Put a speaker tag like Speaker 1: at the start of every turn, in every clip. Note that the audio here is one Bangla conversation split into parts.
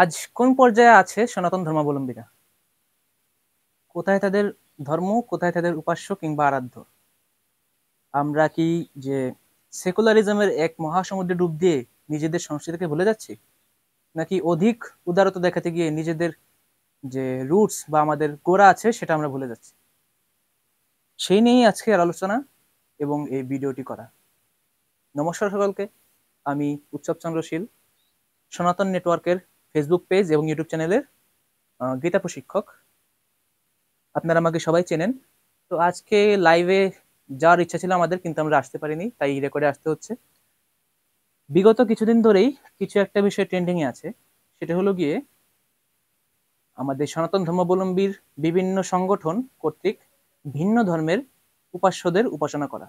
Speaker 1: আজ কোন পর্যায়ে আছে সনাতন ধর্মাবলম্বীরা? কোথায় তাদের ধর্ম, কোথায় তাদের উপাস্য কিংবা আরাধ্য? আমরা কি যে সেকুলারিজমের এক মহাসমুদ্রে ডুব দিয়ে নিজেদের সংস্কৃতিকে ভুলে যাচ্ছি, নাকি অধিক উদারতা দেখাতে গিয়ে নিজেদের যে রুটস বা আমাদের গোড়া আছে সেটা আমরা ভুলে যাচ্ছি? সেই নিয়েই আজকের আলোচনা এবং এই ভিডিওটি করা। নমস্কার সকলকে, আমি উৎসব চন্দ্র শীল, সনাতন নেটওয়ার্কের ফেসবুক পেজ এবং ইউটিউব চ্যানেলের গীতা প্রশিক্ষক। আপনারা আমাকে সবাই চেনেন। তো আজকে লাইভে যাওয়ার ইচ্ছা ছিল আমাদের, কিন্তু আমরা আসতে পারিনি, তাই রেকর্ডে আসতে হচ্ছে। বিগত কিছুদিন ধরেই কিছু একটা বিষয় ট্রেন্ডিং এ আছে, সেটা হলো গিয়ে আমাদের সনাতন ধর্মাবলম্বীর বিভিন্ন সংগঠন কর্তৃক ভিন্ন ধর্মের উপাস্যদের উপাসনা করা,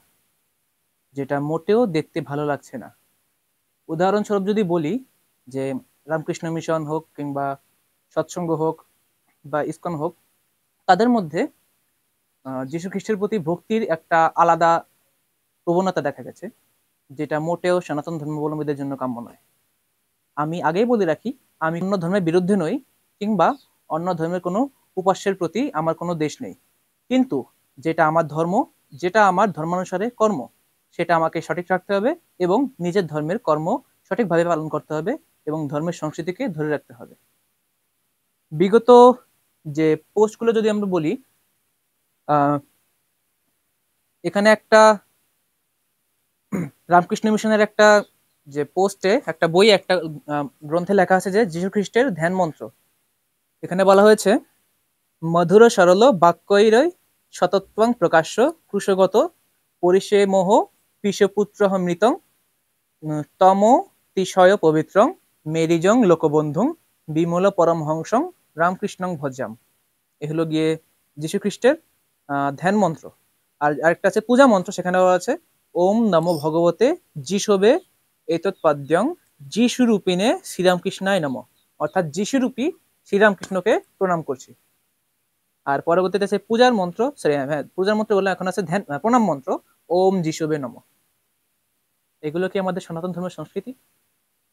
Speaker 1: যেটা মোটেও দেখতে ভালো লাগছে না। উদাহরণস্বরূপ যদি বলি, যে রামকৃষ্ণ মিশন হোক কিংবা সৎসঙ্গ হোক বা ইসকন হোক, তাদের মধ্যে যীশু খ্রিস্টের প্রতি ভক্তির একটা আলাদা প্রবণতা দেখা গেছে, যেটা মোটেও সনাতন ধর্মাবলম্বীদের জন্য কাম্য নয়। আমি আগেই বলে রাখি, আমি অন্য ধর্মের বিরুদ্ধে নই, কিংবা অন্য ধর্মের কোনো উপাস্যের প্রতি আমার কোনো দেশ নেই, কিন্তু যেটা আমার ধর্ম, যেটা আমার ধর্মানুসারে কর্ম, সেটা আমাকে সঠিক রাখতে হবে এবং নিজের ধর্মের কর্ম সঠিকভাবে পালন করতে হবে এবং ধর্মের সংস্কৃতিকে ধরে রাখতে হবে। বিগত যে পোস্টগুলো যদি আমরা বলি, আহ এখানে একটা রামকৃষ্ণ মিশনের একটা যে পোস্টে একটা বই, একটা গ্রন্থে লেখা আছে যে যীশু খ্রিস্টের ধ্যান মন্ত্র। এখানে বলা হয়েছে, মধুর সরল বাক্যৈরই সতত্বং প্রকাশ্য কুশগত পরিষে মোহ পিশপুত্র মৃতং তম তিশয় পবিত্রং মেরিজং লোকবন্ধুং বিমল পরমহংসং রামকৃষ্ণং ভজাম। এ হলো গিয়ে যীশু খ্রিস্টের ধ্যান মন্ত্র। আর আরেকটা আছে পূজা মন্ত্র, সেখানে বলা আছে, ওম নমো ভগবতে যিশবে এতৎপাদ্যং যিশুরূপিণে শ্রীরামকৃষ্ণায় নমঃ। অর্থাৎ যিশুরূপী শ্রীরামকৃষ্ণকে প্রণাম করছি। আর পরবর্তীতে আছে পূজার মন্ত্র, সরি হ্যাঁ পূজার মন্ত্র বললাম, এখন আছে ধ্যান প্রণাম মন্ত্র, ওম যিশুবে নমঃ। এগুলো কি আমাদের সনাতন ধর্মের সংস্কৃতি,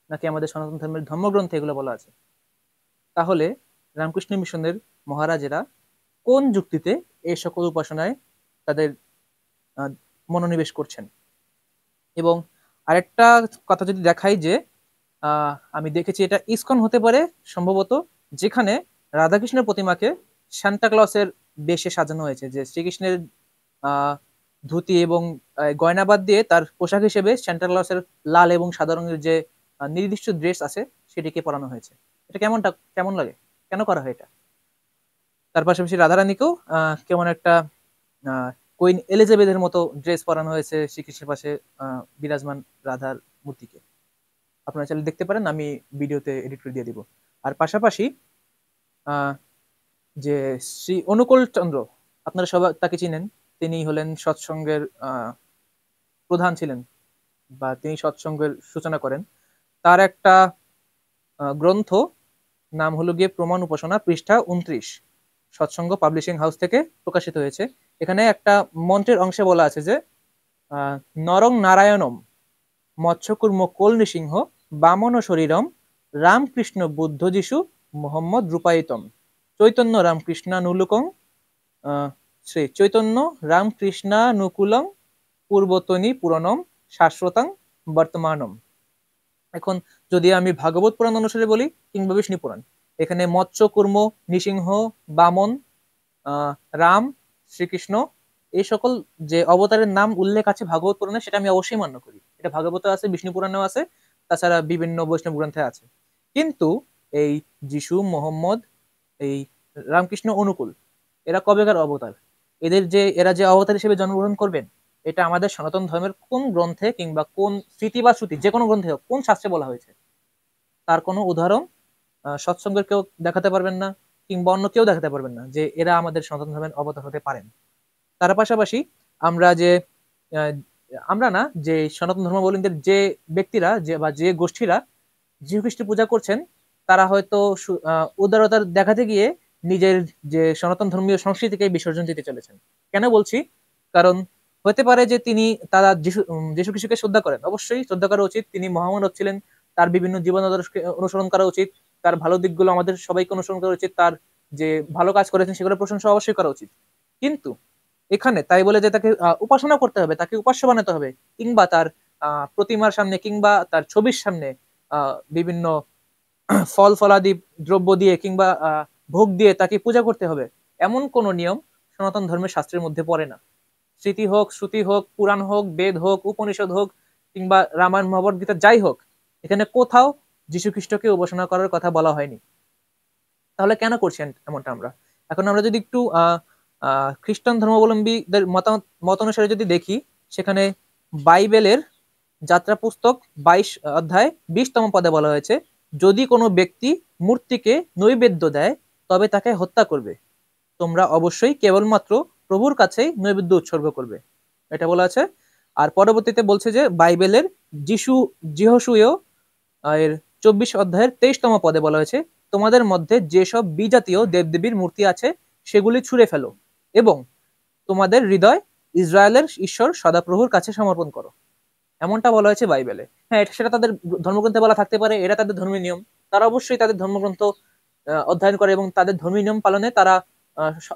Speaker 1: নাকি আমাদের সনাতন ধর্মের ধর্মগ্রন্থে এগুলো বলা আছে? তাহলে রামকৃষ্ণ মিশনের মহারাজেরা কোন যুক্তিতে এই সকল উপাসনায় তাদের মনোনিবেশ করছেন? এবং আরেকটা কথা যদি দেখাই, যে আমি দেখেছি এটা ইসকন হতে পারে সম্ভবত, যেখানে রাধাকৃষ্ণের প্রতিমাকে সান্টা ক্লসের বেশে সাজানো হয়েছে, যে শ্রীকৃষ্ণের ধুতি এবং গয়নাবাদ দিয়ে তার পোশাক হিসেবে সান্টা ক্লসের লাল এবং সাদা রঙের যে নির্দিষ্ট ড্রেস আছে সেটিকে পরানো হয়েছে। এটা কেমন লাগে? কেন করা হয় এটা? তার পাশাপাশি রাধারানীকেও কেমন একটা কুইন এলিজাবেথের মতো ড্রেস পরানো হয়েছে শ্রীকৃষ্ণের পাশে বিরাজমান রাধার মূর্তিকে। আপনারা চাইলে দেখতে পারেন, আমি ভিডিওতে এডিট করে দিয়ে দিব। আর পাশাপাশি যে শ্রী অনুকূল চন্দ্র, আপনারা সবাই তাকে চিনেন, তিনি হলেন সৎসঙ্গের প্রধান ছিলেন, বা তিনি সৎসঙ্গের সূচনা করেন। তার একটা গ্রন্থ নাম হলো গিয়ে প্রমাণ উপাসনা, পৃষ্ঠা 29, সৎসঙ্গ পাবলিশিং হাউস থেকে প্রকাশিত হয়েছে। এখানে একটা মন্ত্রের অংশে বলা আছে যে নরং নারায়ণম মৎস্যকুর্ম কোল নৃসিংহ বামন শরীরম রামকৃষ্ণ বুদ্ধ যিশু মোহাম্মদ রূপায়িতম চৈতন্য রামকৃষ্ণানুলুকং শ্রী চৈতন্য রামকৃষ্ণানুকূলং পূর্বতনী পুরনম শাশ্বতং বর্তমানম। এখন যদি আমি ভাগবত পুরাণ অনুসারে বলি কিংবা বিষ্ণু পুরাণ, এখানে মৎস্য কুর্ম নৃসিংহ বামন রাম শ্রীকৃষ্ণ এই সকল যে অবতারের নাম উল্লেখ আছে ভাগবত পুরাণে, সেটা আমি অবশ্যই মান্য করি। এটা ভাগবত আছে, বিষ্ণু পুরাণেও আছে, তাছাড়া বিভিন্ন বৈষ্ণব গ্রন্থে আছে। কিন্তু এই যিশু মোহাম্মদ, এই রামকৃষ্ণ অনুকূল, এরা কবেকার অবতার? এরা যে অবতার হিসেবে জন্মগ্রহণ করবেন, এটা আমাদের সনাতন ধর্মের কোন গ্রন্থে কিংবা কোন স্মৃতি বা শ্রুতি, যে কোনো গ্রন্থে হোক, কোন শাস্ত্রে বলা হয়েছে? তার কোনো উদাহরণ সৎসঙ্গের কেউ দেখাতে পারবেন না, কিংবা অন্য কেউ দেখাতে পারবেন না যে এরা আমাদের সনাতন ধর্মের অবতার হতে পারেন। তার পাশাপাশি আমরা যে আমরা না, যে সনাতন ধর্মাবলম্বীদের যে ব্যক্তিরা যে গোষ্ঠীরা যীশু খ্রিস্টের পূজা করছেন, তারা হয়তো উদারতার দেখাতে গিয়ে নিজের যে সনাতন ধর্মীয় সংস্কৃতিকে বিসর্জন দিতে চলেছেন। কেন বলছি? কারণ হতে পারে যে তারা যীশু খ্রিস্টকে শ্রদ্ধা করেন, অবশ্যই শ্রদ্ধা করা উচিত, তিনি মহামানব ছিলেন, তার বিভিন্ন জীবন আদর্শকে অনুসরণ করা উচিত, তার ভালো দিকগুলো আমাদের সবাইকে অনুসরণ করা উচিত, তার যে ভালো কাজ করেছেন সেগুলো প্রশংসা অবশ্যই করা উচিত। কিন্তু এখানে তাই বলে যে তাকে উপাসনা করতে হবে, তাকে উপাস্য বানাতে হবে, কিংবা তার প্রতিমার সামনে কিংবা তার ছবির সামনে বিভিন্ন ফল ফলাদি দ্রব্য দিয়ে কিংবা ভোগ দিয়ে তাকে পূজা করতে হবে, এমন কোন নিয়ম সনাতন ধর্মের শাস্ত্রের মধ্যে পড়ে না। স্মৃতি হোক, শ্রুতি হোক, পুরাণ হোক, বেদ হোক, উপনিষদ হোক, কিংবা রামায়ণ মহাভারত গীতা যাই হোক, এখানে কোথাও যীশু খ্রিস্টকে উপাসনা করার কথা বলা হয়নি। তাহলে কেন করছেন এমনটা আমরা? এখন আমরা যদি একটু খ্রিস্টান ধর্মাবলম্বীদের মত অনুসারে যদি দেখি, সেখানে বাইবেলের যাত্রা পুস্তক 22 অধ্যায় 20তম পদে বলা হয়েছে, যদি কোনো ব্যক্তি মূর্তিকে নৈবেদ্য দেয় তবে তাকে হত্যা করবে, তোমরা অবশ্যই কেবলমাত্র প্রভুর কাছেই নৈবেদ্য উৎসর্গ করবে, এটা বলা আছে। আর পরবর্তীতে বলছে যে বাইবেলের যিহোশূয় এর 24 অধ্যায়ের 23তম পদে বলা হয়েছে, তোমাদের মধ্যে যেসব বিজাতীয় দেবদেবীর মূর্তি আছে সেগুলি ছুঁড়ে ফেলো এবং তোমাদের হৃদয় ইসরায়েলের ঈশ্বর সদাপ্রভুর কাছে সমর্পণ করো, এমনটা বলা হয়েছে বাইবেলে। হ্যাঁ, সেটা তাদের ধর্মগ্রন্থে বলা থাকতে পারে, এটা তাদের ধর্মীয় নিয়ম, তারা অবশ্যই তাদের ধর্মগ্রন্থ অধ্যয়ন করে এবং তাদের ধর্মীয় নিয়ম পালনে তারা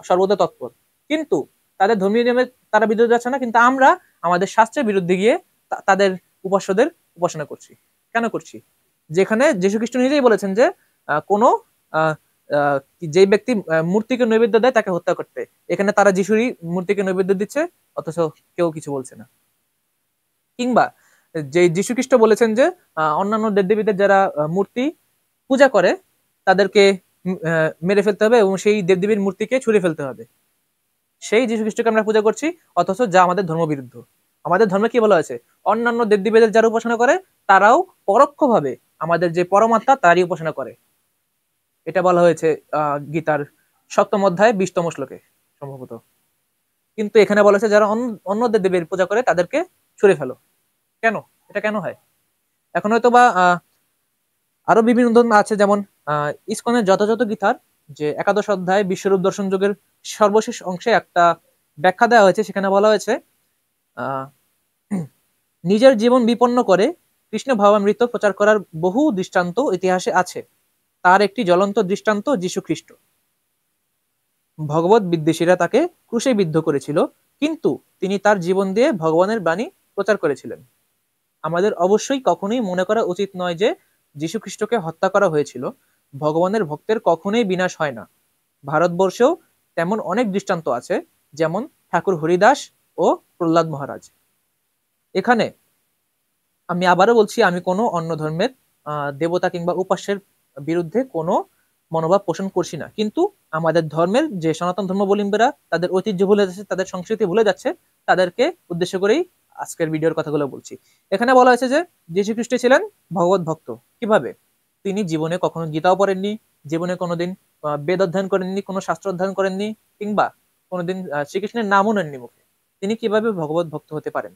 Speaker 1: সর্বদা তৎপর। কিন্তু তাদের ধর্মীয় নিয়মে তারা বিরুদ্ধে যাচ্ছে না, কিন্তু আমরা আমাদের শাস্ত্রের বিরুদ্ধে গিয়ে তাদের উপাস্যদের উপাসনা করছি। কেন করছি? যেখানে যীশু খ্রিস্ট নিজেই বলেছেন যে কোনো যে ব্যক্তি মূর্তিকে নৈবেদ্য দেয় তাকে হত্যা করতে, এখানে তারা যিশুরই মূর্তিকে নৈবেদ্য দিচ্ছে, অথচ কেউ কিছু বলছে না। কিংবা যে যীশু খ্রিস্ট বলেছেন যে অন্যান্য দেবদেবীদের যারা মূর্তি পূজা করে তাদেরকে মেরে ফেলতে হবে এবং সেই দেবদেবীর মূর্তিকে ছুঁড়ে ফেলতে হবে, সেই যীশু খ্রিস্টকে আমরা পূজা করছি, অথচ যা আমাদের ধর্মবিরুদ্ধ। আমাদের ধর্মে কি বলা হয়েছে? অন্যান্য দেবদেবীদের যারা উপাসনা করে তারাও পরোক্ষভাবে আমাদের যে পরমাত্মা তারই উপাসনা করে, এটা বলা হয়েছে গীতার 7ম অধ্যায় 20তম শ্লোকে সম্ভবত। কিন্তু এখানে বলা হয়েছে যারা অন্য দেবদেবীর পূজা করে তাদেরকে ছুঁড়ে ফেলো। কেন? এটা কেন হয়? এখন হয়তো বা আরো বিভিন্ন ধর্ম আছে, যেমন ইসকনের যথাযথ গীতার যে 11 অধ্যায় বিশ্বরূপ দর্শন যুগের সর্বশেষ অংশে একটা ব্যাখ্যা দেওয়া হয়েছে, সেখানে বলা হয়েছে নিজের জীবন বিপন্ন করে কৃষ্ণ ভাবামৃত প্রচার করার বহু দৃষ্টান্ত ইতিহাসে আছে, তার একটি জ্বলন্ত দৃষ্টান্ত যীশু খ্রিস্ট। ভগবত বিদ্বেষীরা তাকে ক্রুশে বিদ্ধ করেছিল, কিন্তু তিনি তার জীবন দিয়ে ভগবানের বাণী প্রচার করেছিলেন। আমাদের অবশ্যই কখনোই মনে করা উচিত নয় যে যীশু খ্রিস্টকে হত্যা করা হয়েছিল। ভগবানের ভক্তের কখনোই বিনাশ হয় না। ভারতবর্ষেও তেমন অনেক দৃষ্টান্ত আছে, যেমন ঠাকুর হরিদাস ও প্রহ্লাদ মহারাজ। এখানে আমি আবারও বলছি, আমি কোনো অন্য ধর্মের দেবতা কিংবা উপাস্যের বিরুদ্ধে কোনো মনোভাব পোষণ করছি না, কিন্তু আমাদের ধর্মের যে সনাতন ধর্মাবলম্বীরা তাদের ঐতিহ্য ভুলে যাচ্ছে, তাদের সংস্কৃতি ভুলে যাচ্ছে, তাদেরকে উদ্দেশ্য করেই আজকের ভিডিওর কথাগুলো বলছি। এখানে বলা হয়েছে যে যীশু খ্রিস্ট ছিলেন ভগবত ভক্ত। কিভাবে? তিনি জীবনে কখনো গীতাও পড়েননি, জীবনে কোনোদিন বেদ অধ্যয়ন করেননি, কোনো শাস্ত্র অধ্যয়ন করেননি, কিংবা কোনোদিন শ্রীকৃষ্ণের নামও নেননি মুখে। তিনি কিভাবে ভগবত ভক্ত হতে পারেন?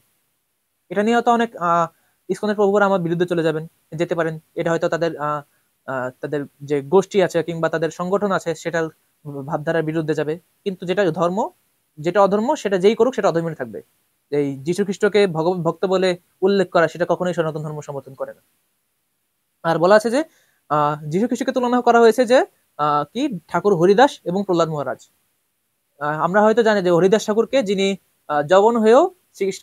Speaker 1: এটা নিয়ে হয়তো অনেক ইসকনের প্রভুরা আমার বিরুদ্ধে চলে যেতে পারেন। এটা হয়তো তাদের যে গোষ্ঠী আছে কিংবা তাদের সংগঠন আছে সেটার ভাবধারার বিরুদ্ধে যাবে, কিন্তু যেটা ধর্ম, যেটা অধর্ম, সেটা যেই করুক সেটা অধর্মী থাকবে। এই যীশু খ্রিস্টকে ভগবত ভক্ত বলে উল্লেখ করা সেটা কখনোই সনাতন ধর্ম সমর্থন করে না। আর বলা আছে যে যীশু খ্রিস্টকে তুলনা করা হয়েছে যে কি ঠাকুর হরিদাস এবং প্রহ্লাদ মহারাজ। আমরা হয়তো জানি যে হরিদাস ঠাকুরকে, যিনি যবন হয়েও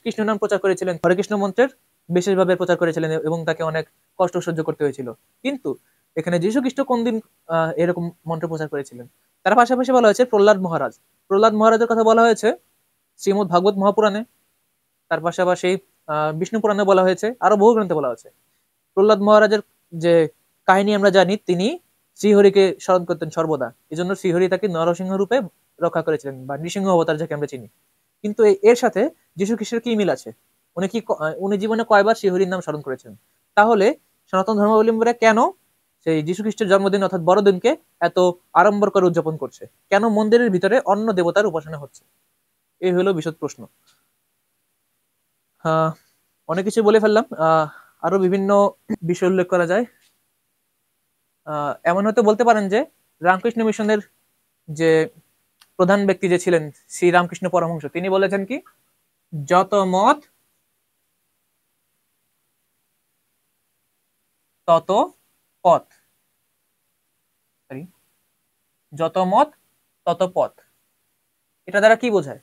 Speaker 1: কৃষ্ণ নাম প্রচার করেছিলেন, হরে কৃষ্ণ মন্ত্রের বিশেষভাবে প্রচার করেছিলেন এবং তাকে অনেক কষ্ট সহ্য করতে হয়েছিল। কিন্তু এখানে যীশু খ্রিস্ট কোন দিন এরকম মন্ত্র প্রচার করেছিলেন? তার পাশাপাশি বলা হয়েছে প্রহ্লাদ মহারাজ। প্রহ্লাদ মহারাজের কথা বলা হয়েছে শ্রীমদ ভাগবত মহাপুরাণে, তার পাশাপাশি বিষ্ণু পুরাণে বলা হয়েছে, আরো বহু গ্রন্থে বলা হয়েছে। প্রহ্লাদ মহারাজের যে কাহিনী আমরা জানি, তিনি শ্রীহরিকে স্মরণ করতেন সর্বদা, এই জন্য শ্রীহরি তাকে নরসিংহ রূপে রক্ষা করেছিলেন, বা নৃসিংহ অবতার যাকে আমরা চিনি। কিন্তু এর সাথে যীশু খ্রিস্টের কি মিল আছে? উনি জীবনে কয়বার শ্রীহরির নাম স্মরণ করেছেন? তাহলে সনাতন ধর্মাবলম্বীরা কেন সেই যীশু খ্রিস্টের জন্মদিন অর্থাৎ বড়দিনকে এত আড়ম্বর করে উদযাপন করছে? কেন মন্দিরের ভিতরে অন্য দেবতার উপাসনা হচ্ছে? এই হলো বিশদ প্রশ্ন। অনেক কিছু বলে ফেললাম, আরো বিভিন্ন বিষয় উল্লেখ করা যায়। এমন হয়তো বলতে পারেন যে রামকৃষ্ণ মিশনের যে প্রধান ব্যক্তি যে ছিলেন শ্রী রামকৃষ্ণ পরমহংস, তিনি বলেছেন কি, যত মত তত পথ। সরি, যত মত তত পথ, এটা দ্বারা কি বোঝায়?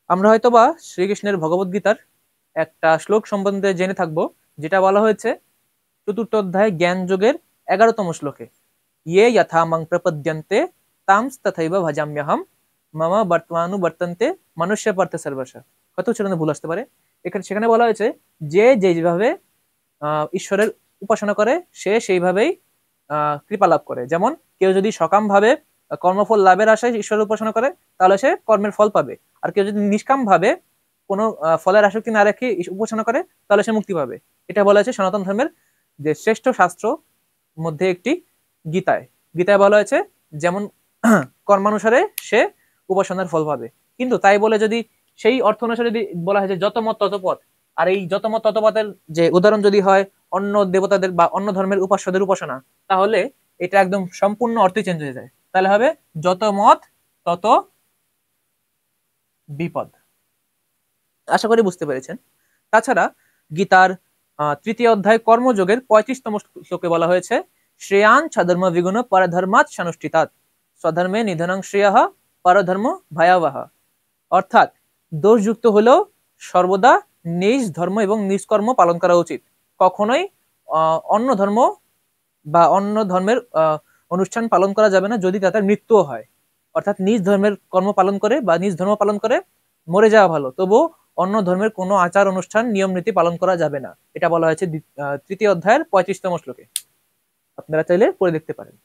Speaker 1: আমরা হয়তোবা শ্রীকৃষ্ণের ভগবদ গীতার একটা শ্লোক সম্বন্ধে জেনে থাকবো, যেটা বলা হয়েছে চতুর্থ অধ্যায় জ্ঞান যোগের 11তম শ্লোকে, ইয়ে যথা মাং প্রপদ্যন্তে তামস তথৈব ভজাম্যহম মম বর্তমানুবর্তন্তে মনুষ্য পার্থ সর্বস্ব। হয়তো সেখানে ভুল আসতে পারে, এখানে সেখানে বলা হয়েছে যে যেভাবে ঈশ্বরের উপাসনা করে সে সেইভাবেই কৃপা লাভ করে। যেমন কেউ যদি সকাম ভাবে কর্মফল লাভের আশায় ঈশ্বরের উপাসনা করে তাহলে সে কর্মের ফল পাবে, আর কেউ যদি নিষ্কাম ভাবে কোনো ফলের আসক্তি না রেখে উপাসনা করে তাহলে সে মুক্তি পাবে। এটা বলা হয়েছে সনাতন ধর্মের যে শ্রেষ্ঠ শাস্ত্র মধ্যে একটি গীতায়। গীতায় বলা হয়েছে যেমন কর্মানুসারে সে উপাসনার ফল পাবে। কিন্তু তাই বলে যদি সেই অর্থ অনুসারে যদি বলা হয় যে যত মত তত পথ, আর এই যত মত তত পথের যে উদাহরণ যদি হয় অন্য দেবতাদের বা অন্য ধর্মের উপাস্যদের উপাসনা, তাহলে এটা একদম সম্পূর্ণ অর্থই চেঞ্জ হয়ে যায়। তাহলে হবে যত মত তত বিপদ। আশা করি বুঝতে পেরেছেন। তাছাড়া গীতার তৃতীয় অধ্যায় কর্মযোগের 35তম শ্লোকে বলা হয়েছে শ্রেয়ান ছধর্ম বিগুণ পরধর্মাৎ সানুষ্ঠিতাৎ স্বধর্মে নিধনং শ্রেয়ঃ পরধর্ম ভয়াবহ। অর্থাৎ দোষযুক্ত হলেও সর্বদা নিজ ধর্ম এবং নিজ কর্ম পালন করা উচিত। কখনোই অন্য ধর্ম বা অন্য ধর্মের অনুষ্ঠান পালন করা যাবে না যদি তাদের মৃত্যুও হয়। অর্থাৎ নিজ ধর্মের কর্ম পালন করে বা নিজ ধর্ম পালন করে মরে যাওয়া ভালো, তবুও অন্য ধর্মের কোনো আচার অনুষ্ঠান নিয়ম নীতি পালন করা যাবে না। এটা বলা হয়েছে তৃতীয় অধ্যায়ের 35তম শ্লোকে, আপনারা চাইলে পড়ে দেখতে পারেন।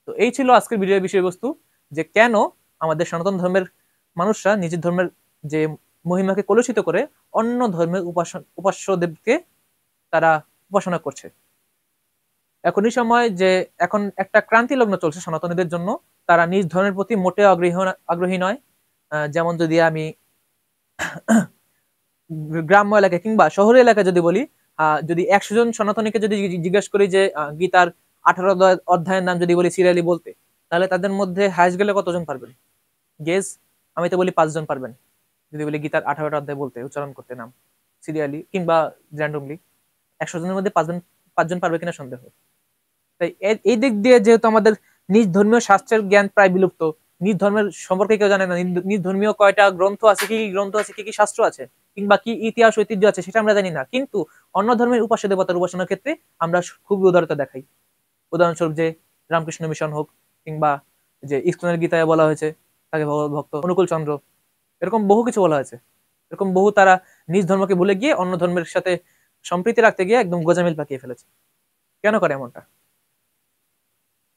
Speaker 1: তো এই ছিল আজকের ভিডিওর বিষয়বস্তু, যে কেন আমাদের সনাতন ধর্মের মানুষরা নিজের ধর্মের যে মহিমাকে কলুষিত করে অন্য ধর্মের উপাস্য দেবকে তারা উপাসনা করছে। এখনই সময় যে এখন একটা ক্রান্তি লগ্ন চলছে সনাতনীদের জন্য, তারা নিজ ধর্মের প্রতি মোটেও আগ্রহী নয়। যেমন যদি আমি গ্রাম্য এলাকায় কিংবা শহরের এলাকায় যদি বলি, যদি 100 জন সনাতনীকে যদি জিজ্ঞাসা করি যে গীতার 18 অধ্যায়ের নাম যদি বলি সিরিয়ালি বলতে, তাহলে তাদের মধ্যে হাইস্ট গেলে কতজন পারবেন? গেস। আমি তো বলি 5 জন পারবেন যদি বলি গীতার 18টা অধ্যায় বলতে, উচ্চারণ করতে নাম সিরিয়ালি কিংবা র্যান্ডমলি। 100 জনের মধ্যে 5 জন পারবে কিনা সন্দেহ। তাই এই দিক দিয়ে যেহেতু আমাদের নিজ ধর্মীয় শাস্ত্রের জ্ঞান প্রায় বিলুপ্ত, নিজ ধর্মের সম্পর্কে কেউ জানে না, নিজ ধর্মীয় কয়টা গ্রন্থ আছে, কি কি গ্রন্থ আছে, কি কি শাস্ত্র আছে, কিংবা কি ইতিহাস ঐতিহ্য আছে সেটা আমরা জানি না। কিন্তু অন্য ধর্মের উপাস্য দেবতার উপাসনার ক্ষেত্রে আমরা খুবই উদারতা দেখাই। উদাহরণস্বরূপ যে রামকৃষ্ণ মিশন হোক, কিংবা যে ইস্কনের গীতায় বলা হয়েছে তাকে ভক্ত অনুকূল চন্দ্র, এরকম বহু কিছু বলা হয়েছে। এরকম বহু তারা নিজ ধর্মকে ভুলে গিয়ে অন্য ধর্মের সাথে সম্প্রীতি রাখতে গিয়ে একদম গোজামিল পাকিয়ে ফেলেছে। কেন করে এমনটা?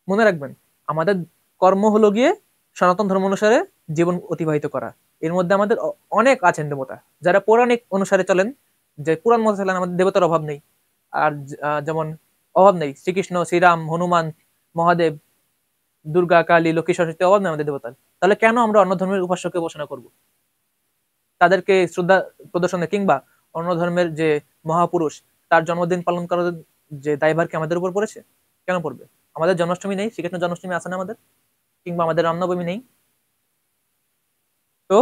Speaker 1: মনে রাখবেন, আমাদের কর্ম হলো গিয়ে সনাতন ধর্ম অনুসারে জীবন অতিবাহিত করা। এর মধ্যে আমাদের অনেক আছেন দেবতা যারা পৌরাণিক অনুসারে চলেন, যে পুরাণ মতে চলেন। আমাদের দেবতার অভাব নেই। আর যেমন অভাব নেই শ্রীকৃষ্ণ, শ্রীরাম, হনুমান, মহাদেব, দুর্গা, কালী, লক্ষ্মী, সরস্বতী, অভাব নেই আমাদের দেবতার। তাহলে কেন আমরা অন্য ধর্মের উপাস্যকে উপাসনা করব? তাদেরকে শ্রদ্ধা প্রদর্শনে কিংবা অন্য ধর্মের যে মহাপুরুষ তার জন্মদিন পালন করার যে দায়ভার কি আমাদের উপর পড়েছে? কেন পড়বে? আমাদের জন্মাষ্টমী নেই? শ্রীকৃষ্ণ জন্মাষ্টমী আছে না আমাদের? কিংবা আমাদের রামনবমী নেই? তো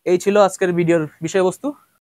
Speaker 1: এই ছিল আজকের ভিডিওর বিষয়বস্তু।